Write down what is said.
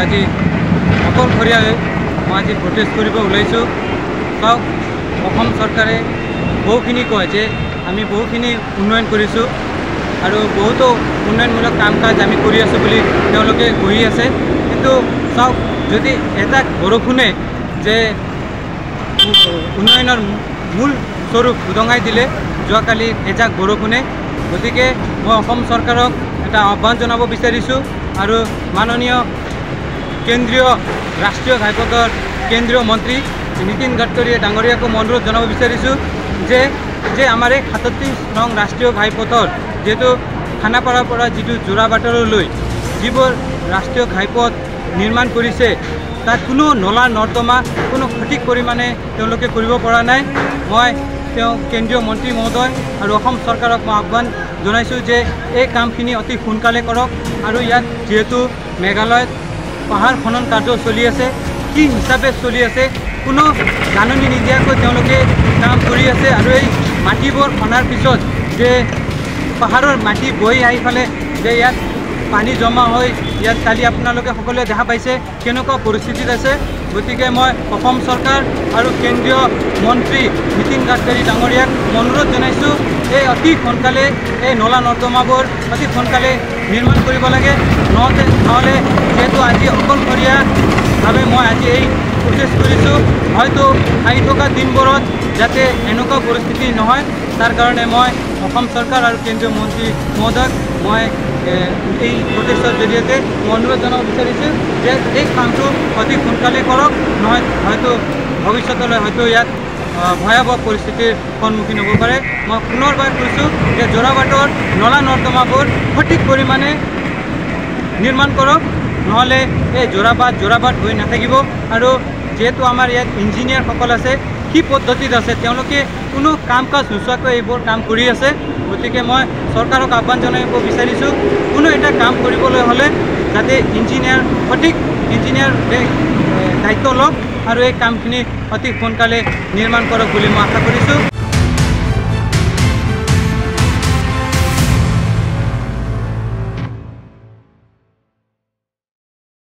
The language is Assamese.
আজি অকলশৰীয়াকৈ মই আজি প্ৰটেষ্ট কৰিব ওলাইছোঁ। চাওক, অসম চৰকাৰে বহুখিনি কয় যে আমি বহুখিনি উন্নয়ন কৰিছোঁ আৰু বহুতো উন্নয়নমূলক কাম কাজ আমি কৰি আছোঁ বুলি তেওঁলোকে কহি আছে। কিন্তু চাওক, যদি এটা বৰষুণে যে উন্নয়নৰ মূল স্বৰূপ উদঙাই দিলে যোৱাকালি এজাক বৰষুণে। গতিকে মই অসম চৰকাৰক এটা আহ্বান জনাব বিচাৰিছোঁ আৰু মাননীয় কেন্দ্ৰীয় ৰাষ্ট্ৰীয় ঘাইপথৰ কেন্দ্ৰীয় মন্ত্ৰী নীতিন গাডকাৰী ডাঙৰীয়াকো অনুৰোধ জনাব বিচাৰিছোঁ যে আমাৰ এই ৩৭ নং ৰাষ্ট্ৰীয় ঘাইপথৰ যিহেতু খানাপাৰাৰ পৰা যিটো যোৰাবাটলৈ যিবোৰ ৰাষ্ট্ৰীয় ঘাইপথ নিৰ্মাণ কৰিছে তাত কোনো নলা নৰ্দমা কোনো সঠিক পৰিমাণে তেওঁলোকে কৰিব পৰা নাই। মই তেওঁ কেন্দ্ৰীয় মন্ত্ৰী মহোদয় আৰু অসম চৰকাৰক মই আহ্বান জনাইছোঁ যে এই কামখিনি অতি সোনকালে কৰক আৰু ইয়াত যিহেতু মেঘালয়ত পাহাৰ খনন কাৰ্য চলি আছে, কি হিচাপে চলি আছে কোনো জাননী নিদিয়াকৈ তেওঁলোকে কাম কৰি আছে আৰু এই মাটিবোৰ খনাৰ পিছত যে পাহাৰৰ মাটি বৈ আহি ফালে যে ইয়াত পানী জমা হয়, ইয়াত কালি আপোনালোকে সকলোৱে দেখা পাইছে কেনেকুৱা পৰিস্থিতিত আছে। গতিকে মই অসম চৰকাৰ আৰু কেন্দ্ৰীয় মন্ত্ৰী নীতিন গাডকাৰী ডাঙৰীয়াক অনুৰোধ জনাইছোঁ এই অতি সোনকালে এই নলা নৰ্দমাবোৰ অতি সোনকালে নিৰ্মাণ কৰিব লাগে। নহ'লে যিহেতু আজি অকলশৰীয়াভাৱে মই আজি এই প্ৰচেছ কৰিছোঁ, হয়তো আহি থকা দিনবোৰত যাতে এনেকুৱা পৰিস্থিতি নহয় তাৰ কাৰণে মই অসম চৰকাৰ আৰু কেন্দ্ৰীয় মন্ত্ৰী মহোদয়ক মই এই প্ৰচেষ্টাৰ জৰিয়তে মই অনুৰোধ জনাব বিচাৰিছোঁ যে এই কামটো অতি সোনকালে কৰক, নহয় হয়তো ভৱিষ্যতলৈ হয়তো ইয়াত ভয়াৱহ পৰিস্থিতিৰ সন্মুখীন হ'ব পাৰে। মই পুনৰবাৰ কৈছোঁ যে যোৰাবাটৰ নলা নৰ্দমাবোৰ সঠিক পৰিমাণে নিৰ্মাণ কৰক, নহ'লে এই যোৰাবাট হৈ নাথাকিব। আৰু যিহেতু আমাৰ ইয়াত ইঞ্জিনিয়াৰসকল আছে, কি পদ্ধতিত আছে তেওঁলোকে কোনো কাম কাজ নোচোৱাকৈ এইবোৰ কাম কৰি আছে। গতিকে মই চৰকাৰক আহ্বান জনাব বিচাৰিছোঁ কোনো এটা কাম কৰিবলৈ হ'লে যাতে সঠিক ইঞ্জিনিয়াৰ দায়িত্ব লওক আৰু এই কামখিনি অতি সোনকালে নিৰ্মাণ কৰক বুলি মই আশা কৰিছোঁ।